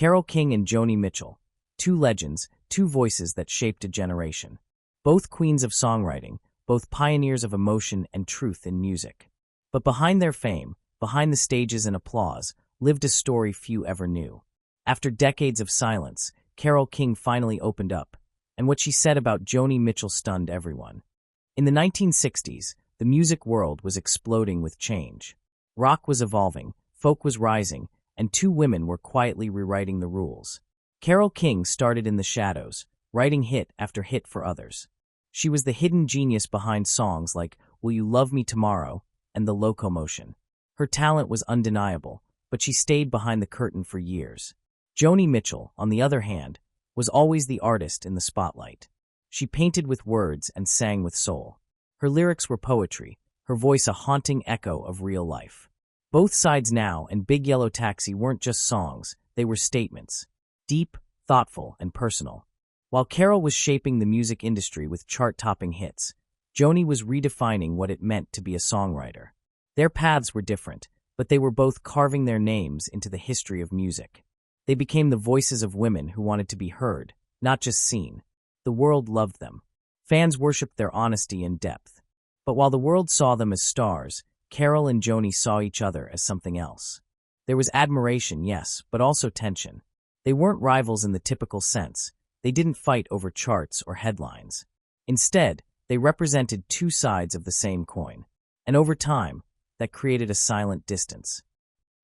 Carole King and Joni Mitchell, two legends, two voices that shaped a generation. Both queens of songwriting, both pioneers of emotion and truth in music. But behind their fame, behind the stages and applause, lived a story few ever knew. After decades of silence, Carole King finally opened up, and what she said about Joni Mitchell stunned everyone. In the 1960s, the music world was exploding with change. Rock was evolving, folk was rising, and two women were quietly rewriting the rules. Carole King started in the shadows, writing hit after hit for others. She was the hidden genius behind songs like Will You Love Me Tomorrow and The Locomotion. Her talent was undeniable, but she stayed behind the curtain for years. Joni Mitchell, on the other hand, was always the artist in the spotlight. She painted with words and sang with soul. Her lyrics were poetry, her voice a haunting echo of real life. Both Sides Now and Big Yellow Taxi weren't just songs, they were statements. Deep, thoughtful, and personal. While Carole was shaping the music industry with chart-topping hits, Joni was redefining what it meant to be a songwriter. Their paths were different, but they were both carving their names into the history of music. They became the voices of women who wanted to be heard, not just seen. The world loved them. Fans worshipped their honesty and depth. But while the world saw them as stars, Carole and Joni saw each other as something else. There was admiration, yes, but also tension. They weren't rivals in the typical sense. They didn't fight over charts or headlines. Instead, they represented two sides of the same coin. And over time, that created a silent distance.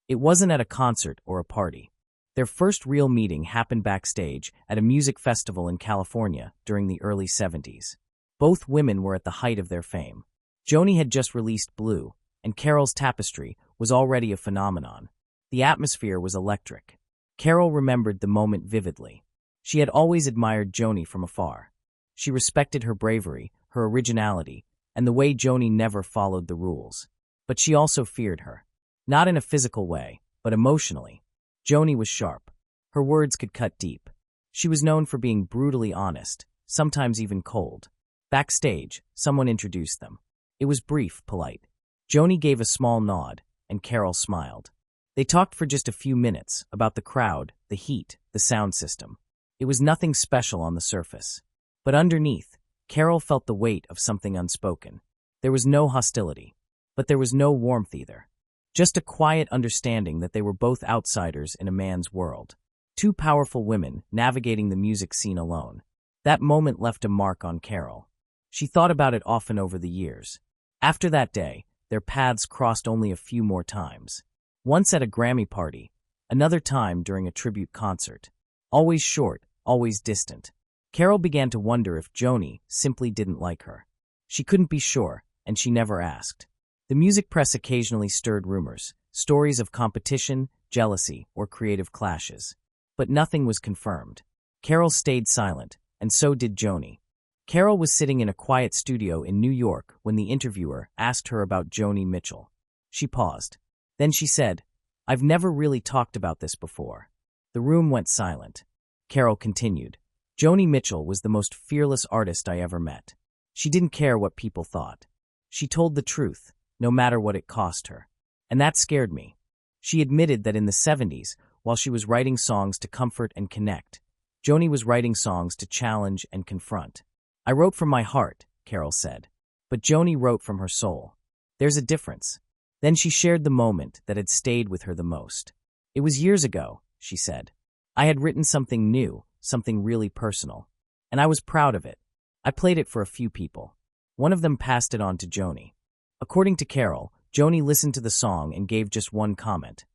It wasn't at a concert or a party. Their first real meeting happened backstage at a music festival in California during the early 70s. Both women were at the height of their fame. Joni had just released Blue, and Carole's Tapestry was already a phenomenon. The atmosphere was electric. Carole remembered the moment vividly. She had always admired Joni from afar. She respected her bravery, her originality, and the way Joni never followed the rules. But she also feared her. Not in a physical way, but emotionally. Joni was sharp. Her words could cut deep. She was known for being brutally honest, sometimes even cold. Backstage, someone introduced them. It was brief, polite. Joni gave a small nod, and Carole smiled. They talked for just a few minutes about the crowd, the heat, the sound system. It was nothing special on the surface. But underneath, Carole felt the weight of something unspoken. There was no hostility. But there was no warmth either. Just a quiet understanding that they were both outsiders in a man's world. Two powerful women navigating the music scene alone. That moment left a mark on Carole. She thought about it often over the years. After that day, their paths crossed only a few more times. Once at a Grammy party, another time during a tribute concert. Always short, always distant. Carole began to wonder if Joni simply didn't like her. She couldn't be sure, and she never asked. The music press occasionally stirred rumors, stories of competition, jealousy, or creative clashes. But nothing was confirmed. Carole stayed silent, and so did Joni. Carole was sitting in a quiet studio in New York when the interviewer asked her about Joni Mitchell. She paused. Then she said, "I've never really talked about this before." The room went silent. Carole continued, "Joni Mitchell was the most fearless artist I ever met. She didn't care what people thought. She told the truth, no matter what it cost her. And that scared me." She admitted that in the 70s, while she was writing songs to comfort and connect, Joni was writing songs to challenge and confront. "I wrote from my heart," Carole said. But Joni wrote from her soul. There's a difference. Then she shared the moment that had stayed with her the most. "It was years ago," she said. "I had written something new, something really personal. And I was proud of it. I played it for a few people. One of them passed it on to Joni." According to Carole, Joni listened to the song and gave just one comment.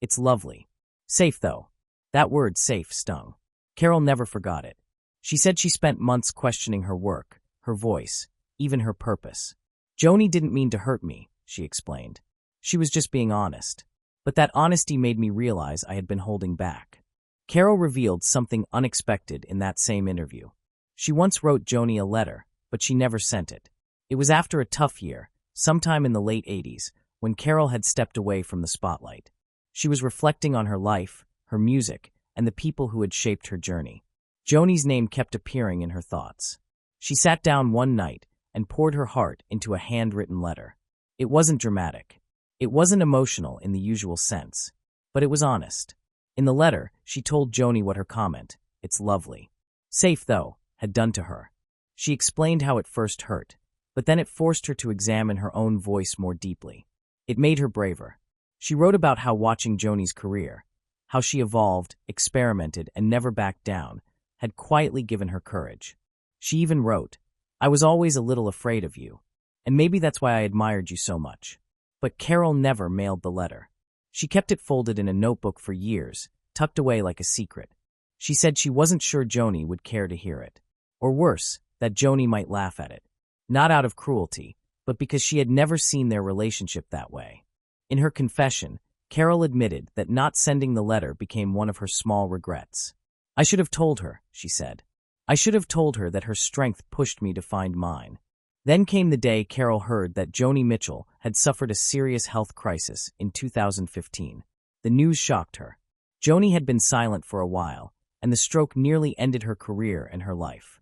"It's lovely. Safe, though." That word, safe, stung. Carole never forgot it. She said she spent months questioning her work, her voice, even her purpose. "Joni didn't mean to hurt me," she explained. "She was just being honest. But that honesty made me realize I had been holding back." Carole revealed something unexpected in that same interview. She once wrote Joni a letter, but she never sent it. It was after a tough year, sometime in the late 80s, when Carole had stepped away from the spotlight. She was reflecting on her life, her music, and the people who had shaped her journey. Joni's name kept appearing in her thoughts. She sat down one night and poured her heart into a handwritten letter. It wasn't dramatic. It wasn't emotional in the usual sense, but it was honest. In the letter, she told Joni what her comment, "It's lovely. Safe, though," had done to her. She explained how it first hurt, but then it forced her to examine her own voice more deeply. It made her braver. She wrote about how watching Joni's career, how she evolved, experimented, and never backed down, had quietly given her courage. She even wrote, "I was always a little afraid of you, and maybe that's why I admired you so much." But Carole never mailed the letter. She kept it folded in a notebook for years, tucked away like a secret. She said she wasn't sure Joni would care to hear it. Or worse, that Joni might laugh at it. Not out of cruelty, but because she had never seen their relationship that way. In her confession, Carole admitted that not sending the letter became one of her small regrets. "I should have told her," she said. "I should have told her that her strength pushed me to find mine." Then came the day Carole heard that Joni Mitchell had suffered a serious health crisis in 2015. The news shocked her. Joni had been silent for a while, and the stroke nearly ended her career and her life.